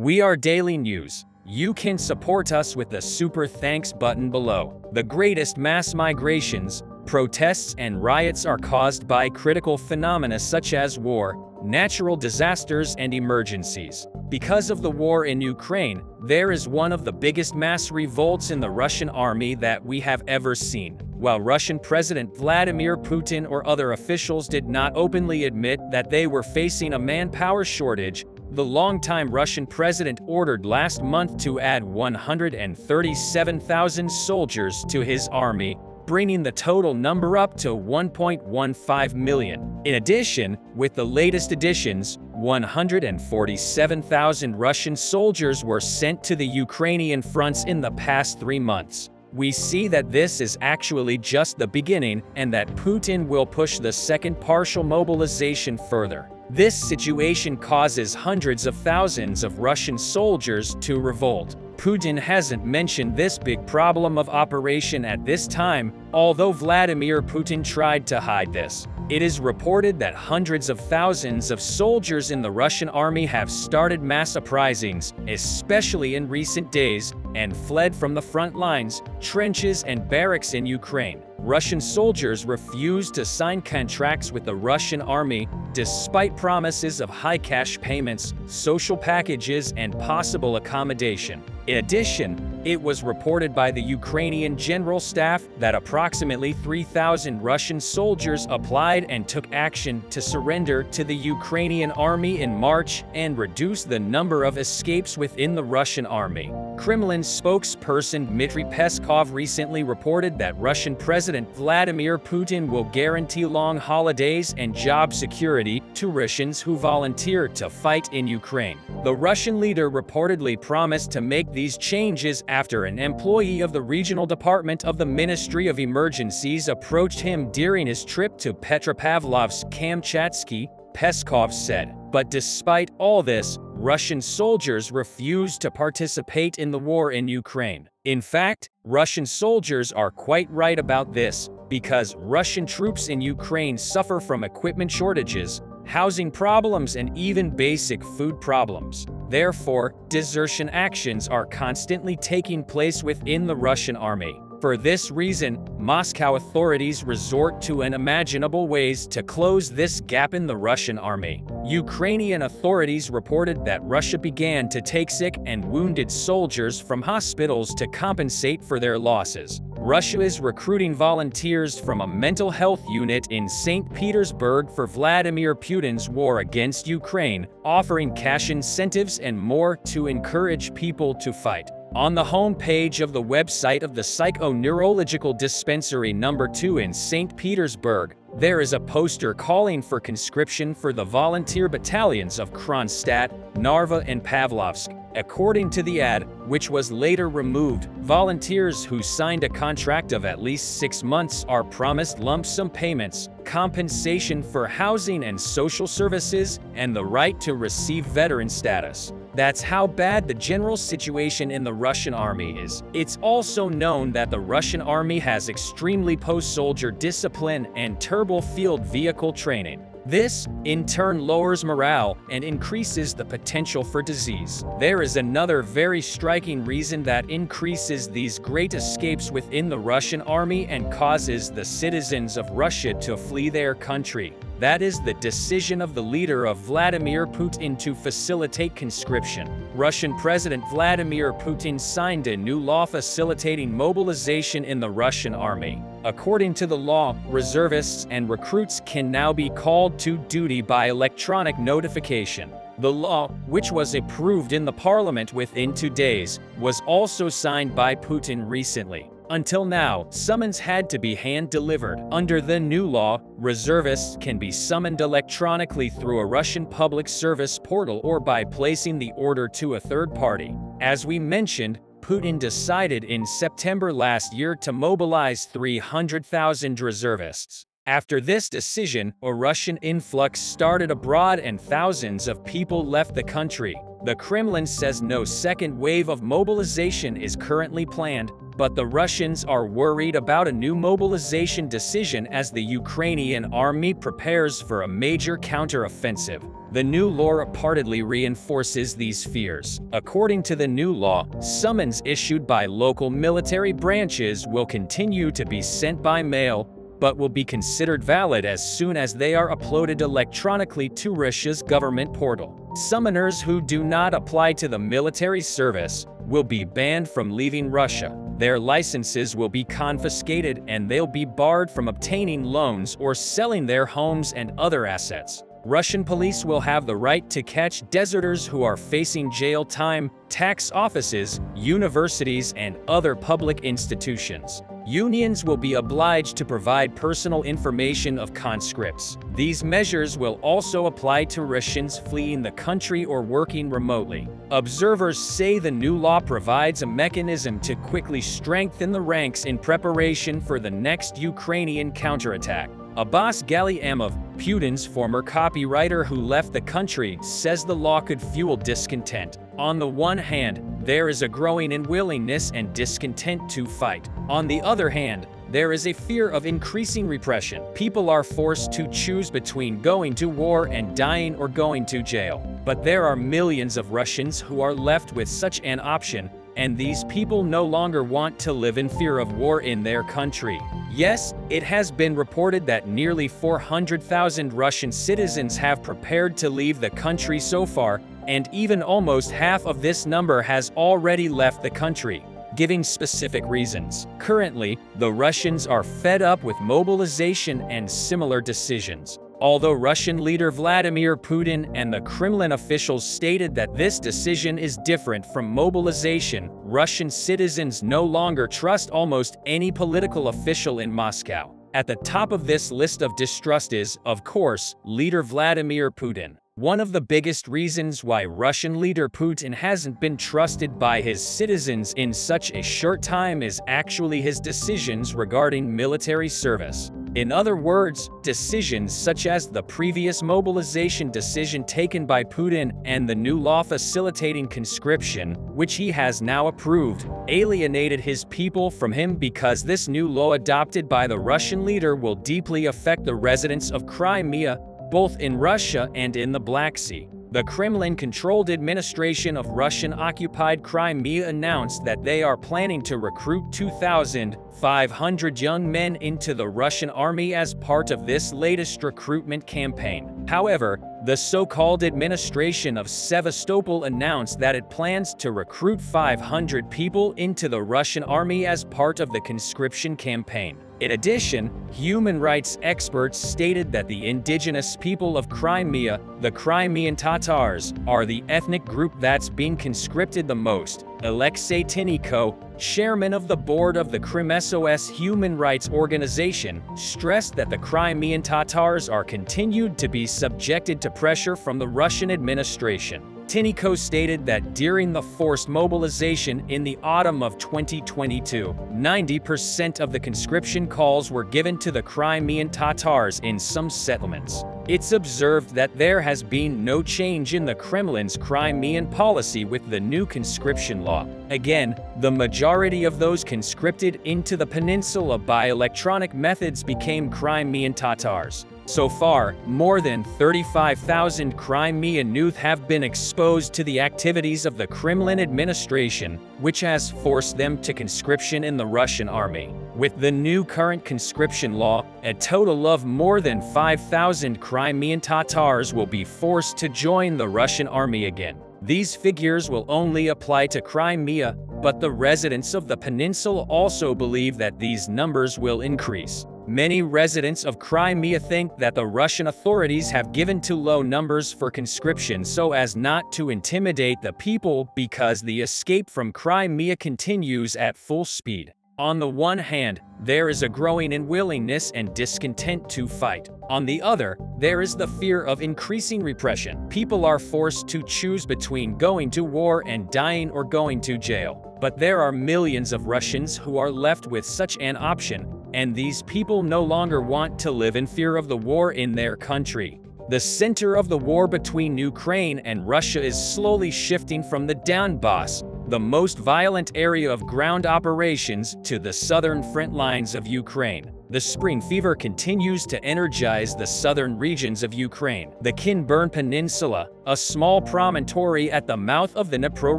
We are Daily News. You can support us with the super thanks button below. The greatest mass migrations, protests and riots are caused by critical phenomena such as war, natural disasters and emergencies. Because of the war in Ukraine, there is one of the biggest mass revolts in the Russian army that we have ever seen. While Russian President Vladimir Putin or other officials did not openly admit that they were facing a manpower shortage, the longtime Russian president ordered last month to add 137,000 soldiers to his army, bringing the total number up to 1.15 million. In addition, with the latest additions, 147,000 Russian soldiers were sent to the Ukrainian fronts in the past 3 months. We see that this is actually just the beginning and that Putin will push the second partial mobilization further. This situation causes hundreds of thousands of Russian soldiers to revolt. Putin hasn't mentioned this big problem of operation at this time, although Vladimir Putin tried to hide this. It is reported that hundreds of thousands of soldiers in the Russian army have started mass uprisings, especially in recent days, and fled from the front lines, trenches and barracks in Ukraine. Russian soldiers refused to sign contracts with the Russian army, despite promises of high cash payments, social packages, and possible accommodation. In addition, it was reported by the Ukrainian General Staff that approximately 3,000 Russian soldiers applied and took action to surrender to the Ukrainian army in March and reduce the number of escapes within the Russian army. Kremlin spokesperson Dmitry Peskov recently reported that Russian President Vladimir Putin will guarantee long holidays and job security to Russians who volunteer to fight in Ukraine. The Russian leader reportedly promised to make these changes after an employee of the regional department of the Ministry of Emergencies approached him during his trip to Petropavlovsk-Kamchatsky, Peskov said. But despite all this, Russian soldiers refused to participate in the war in Ukraine. In fact, Russian soldiers are quite right about this, because Russian troops in Ukraine suffer from equipment shortages, housing problems, and even basic food problems. Therefore, desertion actions are constantly taking place within the Russian army. For this reason, Moscow authorities resort to unimaginable ways to close this gap in the Russian army. Ukrainian authorities reported that Russia began to take sick and wounded soldiers from hospitals to compensate for their losses. Russia is recruiting volunteers from a mental health unit in St. Petersburg for Vladimir Putin's war against Ukraine, offering cash incentives and more to encourage people to fight. On the home page of the website of the Psychoneurological Dispensary No. 2 in St. Petersburg, there is a poster calling for conscription for the volunteer battalions of Kronstadt, Narva and Pavlovsk. According to the ad, which was later removed, volunteers who signed a contract of at least 6 months are promised lump sum payments, compensation for housing and social services, and the right to receive veteran status. That's how bad the general situation in the Russian army is. It's also known that the Russian army has extremely post-soldier discipline and turbo field vehicle training. This, in turn, lowers morale and increases the potential for disease. There is another very striking reason that increases these great escapes within the Russian army and causes the citizens of Russia to flee their country. That is the decision of the leader of Vladimir Putin to facilitate conscription. Russian President Vladimir Putin signed a new law facilitating mobilization in the Russian army. According to the law, reservists and recruits can now be called to duty by electronic notification. The law, which was approved in the parliament within 2 days, was also signed by Putin recently. Until now, summons had to be hand-delivered. Under the new law, reservists can be summoned electronically through a Russian public service portal or by placing the order to a third party. As we mentioned, Putin decided in September last year to mobilize 300,000 reservists. After this decision, a Russian influx started abroad and thousands of people left the country. The Kremlin says no second wave of mobilization is currently planned, but the Russians are worried about a new mobilization decision as the Ukrainian army prepares for a major counter-offensive. The new law reportedly reinforces these fears. According to the new law, summons issued by local military branches will continue to be sent by mail, but will be considered valid as soon as they are uploaded electronically to Russia's government portal. Summoners who do not apply to the military service will be banned from leaving Russia. Their licenses will be confiscated and they'll be barred from obtaining loans or selling their homes and other assets. Russian police will have the right to catch deserters who are facing jail time, tax offices, universities, and other public institutions. Unions will be obliged to provide personal information of conscripts. These measures will also apply to Russians fleeing the country or working remotely. Observers say the new law provides a mechanism to quickly strengthen the ranks in preparation for the next Ukrainian counterattack. Abbas Galiamov, Putin's former copywriter who left the country, says the law could fuel discontent. On the one hand, there is a growing unwillingness and discontent to fight. On the other hand, there is a fear of increasing repression. People are forced to choose between going to war and dying or going to jail. But there are millions of Russians who are left with such an option, and these people no longer want to live in fear of war in their country. Yes, it has been reported that nearly 400,000 Russian citizens have prepared to leave the country so far, and even almost half of this number has already left the country, giving specific reasons. Currently, the Russians are fed up with mobilization and similar decisions. Although Russian leader Vladimir Putin and the Kremlin officials stated that this decision is different from mobilization, Russian citizens no longer trust almost any political official in Moscow. At the top of this list of distrust is, of course, leader Vladimir Putin. One of the biggest reasons why Russian leader Putin hasn't been trusted by his citizens in such a short time is actually his decisions regarding military service. In other words, decisions such as the previous mobilization decision taken by Putin and the new law facilitating conscription, which he has now approved, alienated his people from him because this new law adopted by the Russian leader will deeply affect the residents of Crimea, both in Russia and in the Black Sea. The Kremlin-controlled administration of Russian-occupied Crimea announced that they are planning to recruit 2,500 young men into the Russian army as part of this latest recruitment campaign. However, the so-called administration of Sevastopol announced that it plans to recruit 500 people into the Russian army as part of the conscription campaign. In addition, human rights experts stated that the indigenous people of Crimea, the Crimean Tatars, are the ethnic group that's being conscripted the most. Alexei Tiniko, chairman of the board of the KrimSOS human rights organization, stressed that the Crimean Tatars are continued to be subjected to pressure from the Russian administration. Tiniko stated that during the forced mobilization in the autumn of 2022, 90% of the conscription calls were given to the Crimean Tatars in some settlements. It's observed that there has been no change in the Kremlin's Crimean policy with the new conscription law. Again, the majority of those conscripted into the peninsula by electronic methods became Crimean Tatars. So far, more than 35,000 Crimean youth have been exposed to the activities of the Kremlin administration, which has forced them to conscription in the Russian army. With the new current conscription law, a total of more than 5,000 Crimean Tatars will be forced to join the Russian army again. These figures will only apply to Crimea, but the residents of the peninsula also believe that these numbers will increase. Many residents of Crimea think that the Russian authorities have given too low numbers for conscription so as not to intimidate the people because the escape from Crimea continues at full speed. On the one hand, there is a growing unwillingness and discontent to fight. On the other, there is the fear of increasing repression. People are forced to choose between going to war and dying or going to jail. But there are millions of Russians who are left with such an option, and these people no longer want to live in fear of the war in their country. The center of the war between Ukraine and Russia is slowly shifting from the Donbass, the most violent area of ground operations, to the southern front lines of Ukraine. The spring fever continues to energize the southern regions of Ukraine. The Kinburn Peninsula, a small promontory at the mouth of the Dnipro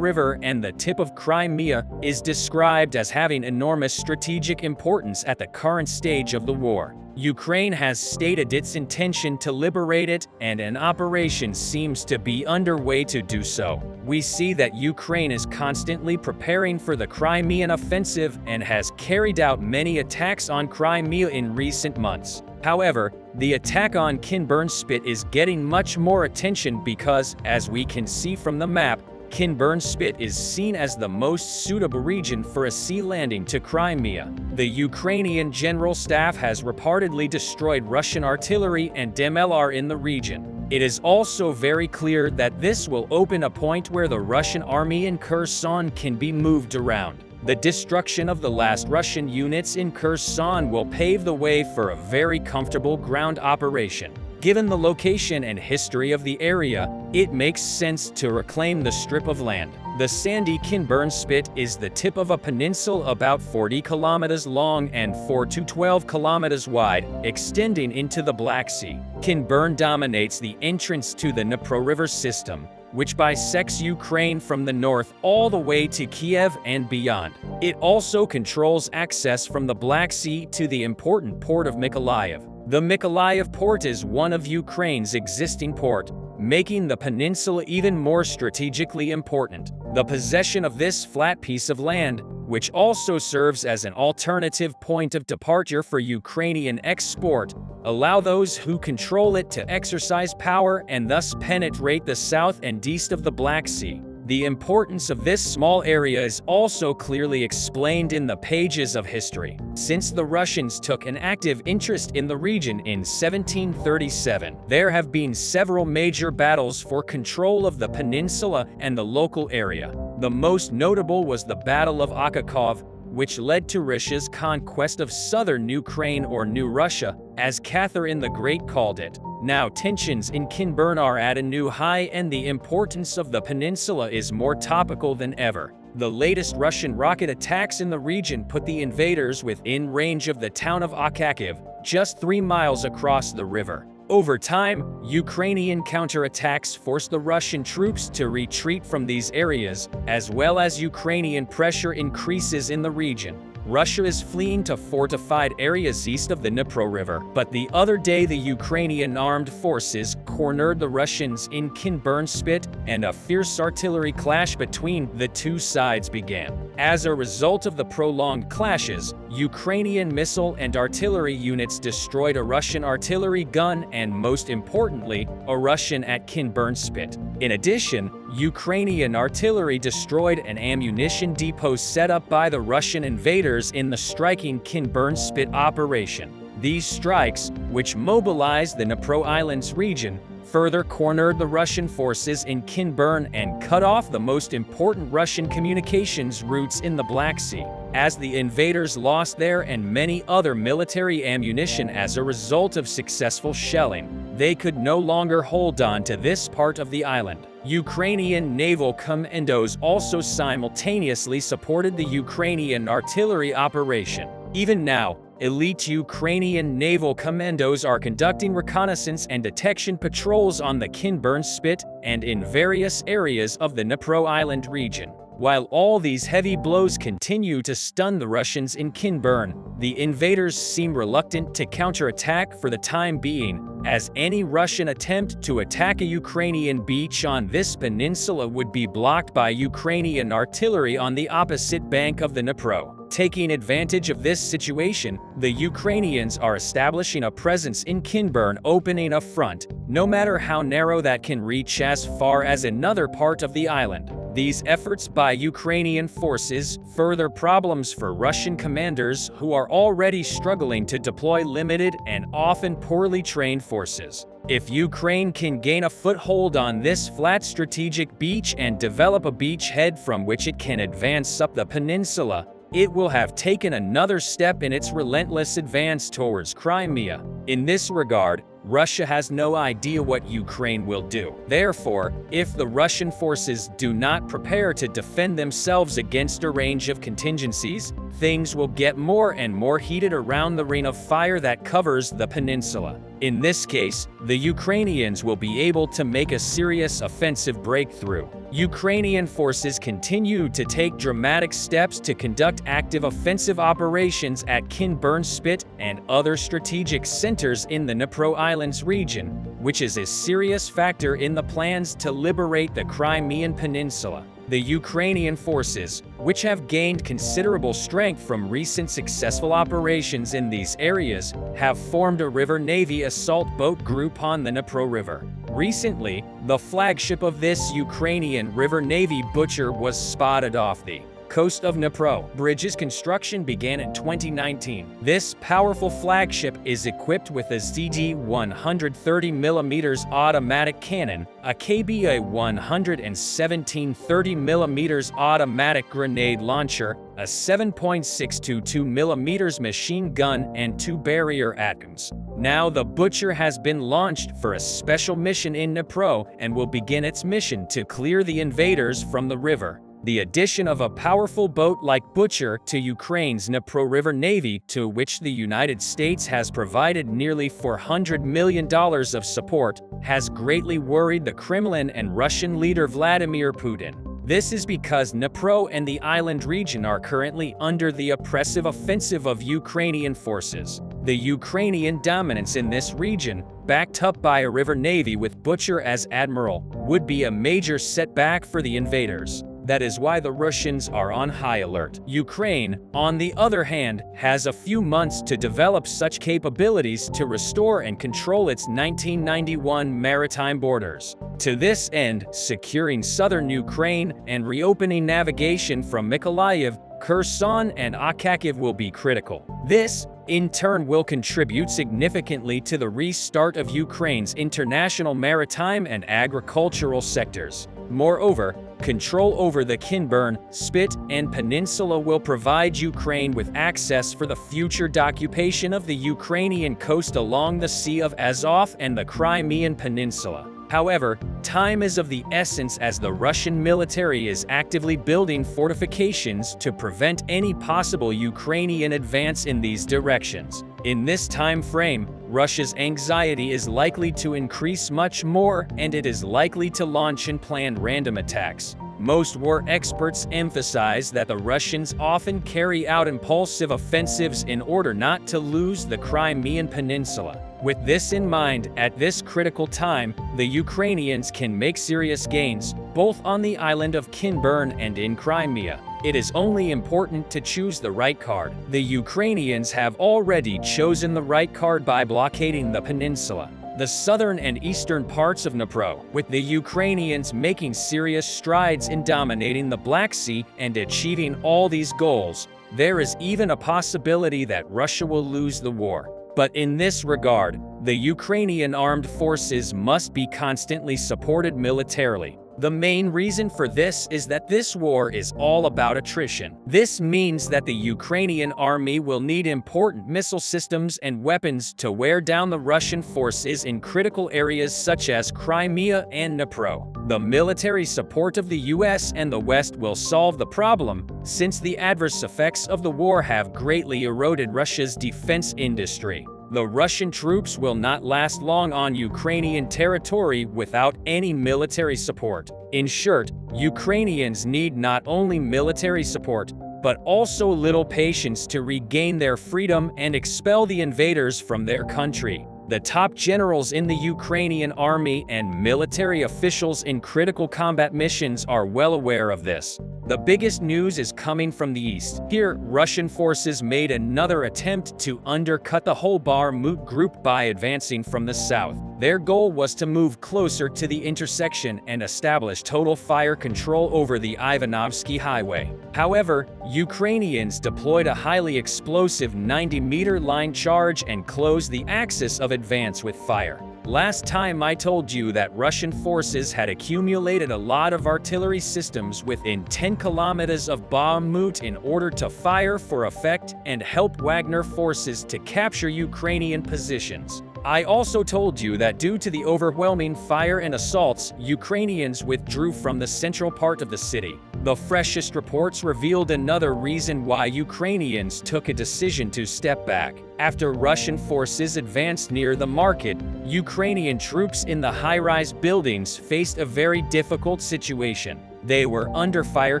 River and the tip of Crimea, is described as having enormous strategic importance at the current stage of the war. Ukraine has stated its intention to liberate it, and an operation seems to be underway to do so. We see that Ukraine is constantly preparing for the Crimean offensive and has carried out many attacks on Crimea in recent months. However, the attack on Kinburn Spit is getting much more attention because, as we can see from the map, Kinburn Spit is seen as the most suitable region for a sea landing to Crimea. The Ukrainian General Staff has reportedly destroyed Russian artillery and DMLR in the region. It is also very clear that this will open a point where the Russian army in Kherson can be moved around. The destruction of the last Russian units in Kherson will pave the way for a very comfortable ground operation. Given the location and history of the area, it makes sense to reclaim the strip of land. The sandy Kinburn Spit is the tip of a peninsula about 40 kilometers long and 4 to 12 kilometers wide, extending into the Black Sea. Kinburn dominates the entrance to the Dnipro River system, which bisects Ukraine from the north all the way to Kiev and beyond. It also controls access from the Black Sea to the important port of Mykolaiv. The Mykolaiv port is one of Ukraine's existing ports, making the peninsula even more strategically important. The possession of this flat piece of land, which also serves as an alternative point of departure for Ukrainian export, allow those who control it to exercise power and thus penetrate the south and east of the Black Sea. The importance of this small area is also clearly explained in the pages of history. Since the Russians took an active interest in the region in 1737, there have been several major battles for control of the peninsula and the local area. The most notable was the Battle of Akakov, which led to Russia's conquest of southern Ukraine, or New Russia, as Catherine the Great called it. Now tensions in Kinburn are at a new high and the importance of the peninsula is more topical than ever. The latest Russian rocket attacks in the region put the invaders within range of the town of Akakov, just 3 miles across the river. Over time, Ukrainian counterattacks forced the Russian troops to retreat from these areas, as well as Ukrainian pressure increases in the region. Russia is fleeing to fortified areas east of the Dnipro River, but the other day the Ukrainian armed forces cornered the Russians in Kinburn Spit, and a fierce artillery clash between the two sides began. As a result of the prolonged clashes, Ukrainian missile and artillery units destroyed a Russian artillery gun and, most importantly, a Russian at Kinburn Spit. In addition, Ukrainian artillery destroyed an ammunition depot set up by the Russian invaders in the striking Kinburn Spit operation. These strikes, which mobilized the Dnipro Islands region, further cornered the Russian forces in Kinburn and cut off the most important Russian communications routes in the Black Sea. As the invaders lost their and many other military ammunition as a result of successful shelling, they could no longer hold on to this part of the island. Ukrainian naval commandos also simultaneously supported the Ukrainian artillery operation. Even now, elite Ukrainian naval commandos are conducting reconnaissance and detection patrols on the Kinburn Spit and in various areas of the Dnipro Island region. While all these heavy blows continue to stun the Russians in Kinburn, the invaders seem reluctant to counterattack for the time being, as any Russian attempt to attack a Ukrainian beach on this peninsula would be blocked by Ukrainian artillery on the opposite bank of the Dnipro. Taking advantage of this situation, the Ukrainians are establishing a presence in Kinburn, opening a front, no matter how narrow, that can reach as far as another part of the island. These efforts by Ukrainian forces further problems for Russian commanders who are already struggling to deploy limited and often poorly trained forces. If Ukraine can gain a foothold on this flat strategic beach and develop a beachhead from which it can advance up the peninsula, it will have taken another step in its relentless advance towards Crimea. In this regard, Russia has no idea what Ukraine will do. Therefore, if the Russian forces do not prepare to defend themselves against a range of contingencies, things will get more and more heated around the ring of fire that covers the peninsula. In this case, the Ukrainians will be able to make a serious offensive breakthrough. Ukrainian forces continue to take dramatic steps to conduct active offensive operations at Kinburn Spit and other strategic centers in the Dnipro Islands region, which is a serious factor in the plans to liberate the Crimean Peninsula. The Ukrainian forces, which have gained considerable strength from recent successful operations in these areas, have formed a river navy assault boat group on the Dnipro River. Recently, the flagship of this Ukrainian river navy Butcher was spotted off the coast of Dnipro. Bridge's construction began in 2019. This powerful flagship is equipped with a ZD 130mm automatic cannon, a KBA 117 30mm automatic grenade launcher, a 7.622mm machine gun, and 2 barrier atoms. Now the Butcher has been launched for a special mission in Dnipro and will begin its mission to clear the invaders from the river. The addition of a powerful boat like Butcher to Ukraine's Dnipro River Navy, to which the United States has provided nearly $400 million of support, has greatly worried the Kremlin and Russian leader Vladimir Putin. This is because Dnipro and the island region are currently under the oppressive offensive of Ukrainian forces. The Ukrainian dominance in this region, backed up by a river navy with Butcher as admiral, would be a major setback for the invaders. That is why the Russians are on high alert. Ukraine, on the other hand, has a few months to develop such capabilities to restore and control its 1991 maritime borders. To this end, securing southern Ukraine and reopening navigation from Mykolaiv, Kherson, and Kharkiv will be critical. This, in turn, will contribute significantly to the restart of Ukraine's international maritime and agricultural sectors. Moreover, control over the Kinburn, Spit, and Peninsula will provide Ukraine with access for the future occupation of the Ukrainian coast along the Sea of Azov and the Crimean Peninsula. However, time is of the essence as the Russian military is actively building fortifications to prevent any possible Ukrainian advance in these directions. In this time frame, Russia's anxiety is likely to increase much more, and it is likely to launch and plan random attacks. Most war experts emphasize that the Russians often carry out impulsive offensives in order not to lose the Crimean Peninsula. With this in mind, at this critical time, the Ukrainians can make serious gains, both on the island of Kinburn and in Crimea. It is only important to choose the right card. The Ukrainians have already chosen the right card by blockading the peninsula, the southern and eastern parts of Dnipro, with the Ukrainians making serious strides in dominating the Black Sea and achieving all these goals. There is even a possibility that Russia will lose the war. But in this regard, the Ukrainian armed forces must be constantly supported militarily. The main reason for this is that this war is all about attrition. This means that the Ukrainian army will need important missile systems and weapons to wear down the Russian forces in critical areas such as Crimea and Dnipro. The military support of the US and the West will solve the problem, since the adverse effects of the war have greatly eroded Russia's defense industry. The Russian troops will not last long on Ukrainian territory without any military support. In short, Ukrainians need not only military support, but also little patience to regain their freedom and expel the invaders from their country. The top generals in the Ukrainian army and military officials in critical combat missions are well aware of this. The biggest news is coming from the east. Here, Russian forces made another attempt to undercut the whole Bakhmut group by advancing from the south. Their goal was to move closer to the intersection and establish total fire control over the Ivanovsky Highway. However, Ukrainians deployed a highly explosive 90-meter line charge and closed the axis of advance with fire. Last time I told you that Russian forces had accumulated a lot of artillery systems within 10 kilometers of Bakhmut in order to fire for effect and help Wagner forces to capture Ukrainian positions. I also told you that due to the overwhelming fire and assaults, Ukrainians withdrew from the central part of the city. The freshest reports revealed another reason why Ukrainians took a decision to step back. After Russian forces advanced near the market, Ukrainian troops in the high-rise buildings faced a very difficult situation. They were under fire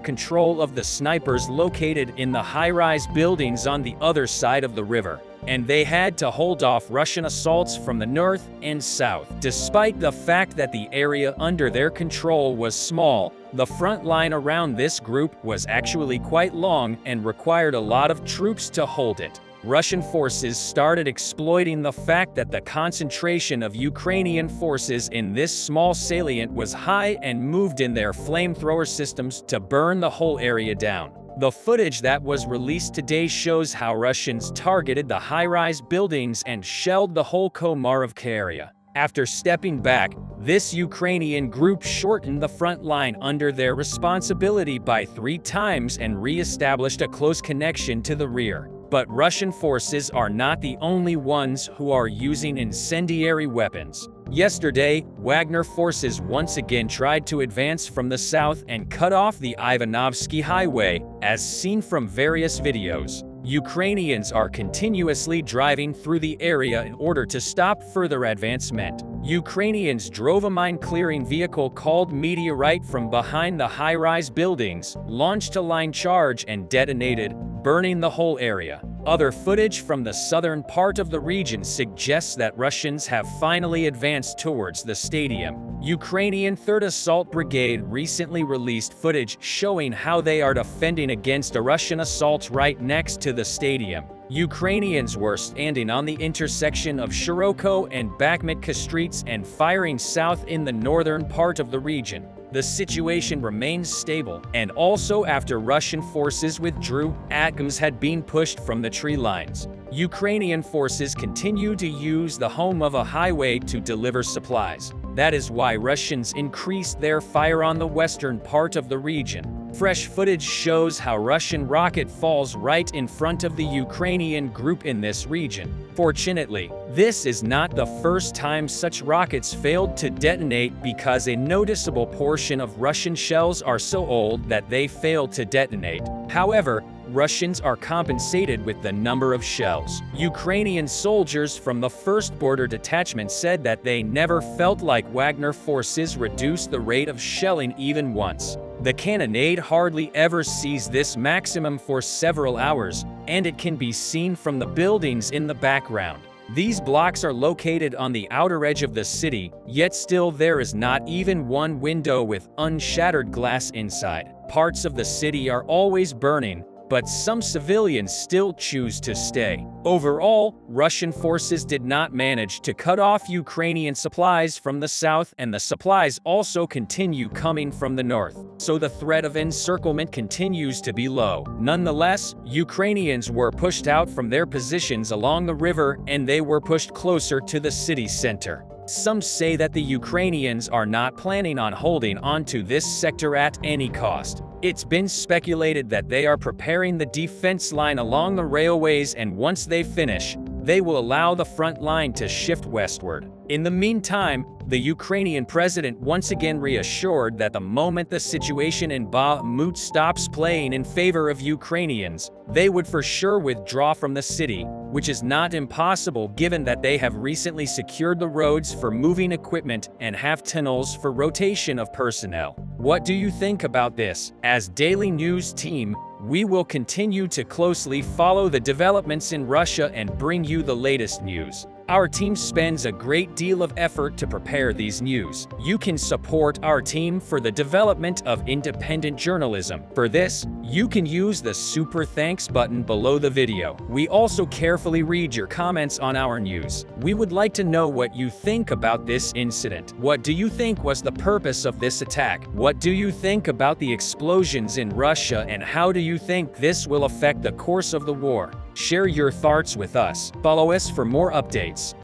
control of the snipers located in the high-rise buildings on the other side of the river, and they had to hold off Russian assaults from the north and south. Despite the fact that the area under their control was small, the front line around this group was actually quite long and required a lot of troops to hold it. Russian forces started exploiting the fact that the concentration of Ukrainian forces in this small salient was high and moved in their flamethrower systems to burn the whole area down. The footage that was released today shows how Russians targeted the high-rise buildings and shelled the whole Komarovka area. After stepping back, this Ukrainian group shortened the front line under their responsibility by 3 times and re-established a close connection to the rear. But Russian forces are not the only ones who are using incendiary weapons. Yesterday, Wagner forces once again tried to advance from the south and cut off the Ivanovsky Highway, as seen from various videos. Ukrainians are continuously driving through the area in order to stop further advancement. Ukrainians drove a mine-clearing vehicle called Meteorite from behind the high-rise buildings, launched a line charge and detonated, burning the whole area. Other footage from the southern part of the region suggests that Russians have finally advanced towards the stadium. Ukrainian 3rd Assault Brigade recently released footage showing how they are defending against a Russian assault right next to the stadium. Ukrainians were standing on the intersection of Shiroko and Bakhmutka streets and firing south in the northern part of the region. The situation remains stable, and also after Russian forces withdrew, atoms had been pushed from the tree lines. Ukrainian forces continue to use the home of a highway to deliver supplies. That is why Russians increased their fire on the western part of the region. Fresh footage shows how Russian rocket falls right in front of the Ukrainian group in this region. Fortunately, this is not the first time such rockets failed to detonate because a noticeable portion of Russian shells are so old that they failed to detonate. However, Russians are compensated with the number of shells. Ukrainian soldiers from the 1st Border Detachment said that they never felt like Wagner forces reduced the rate of shelling even once. The cannonade hardly ever sees this maximum for several hours, and it can be seen from the buildings in the background. These blocks are located on the outer edge of the city, yet still there is not even one window with unshattered glass inside. Parts of the city are always burning, but some civilians still choose to stay. Overall, Russian forces did not manage to cut off Ukrainian supplies from the south, and the supplies also continue coming from the north, so the threat of encirclement continues to be low. Nonetheless, Ukrainians were pushed out from their positions along the river and they were pushed closer to the city center. Some say that the Ukrainians are not planning on holding onto this sector at any cost. It's been speculated that they are preparing the defense line along the railways, and once they finish, they will allow the front line to shift westward. In the meantime, the Ukrainian president once again reassured that the moment the situation in Bakhmut stops playing in favor of Ukrainians, they would for sure withdraw from the city, which is not impossible given that they have recently secured the roads for moving equipment and have tunnels for rotation of personnel. What do you think about this? As Daily News team, we will continue to closely follow the developments in Russia and bring you the latest news. Our team spends a great deal of effort to prepare these news. You can support our team for the development of independent journalism. For this, you can use the Super Thanks button below the video. We also carefully read your comments on our news. We would like to know what you think about this incident. What do you think was the purpose of this attack? What do you think about the explosions in Russia, and how do you think this will affect the course of the war? Share your thoughts with us. Follow us for more updates.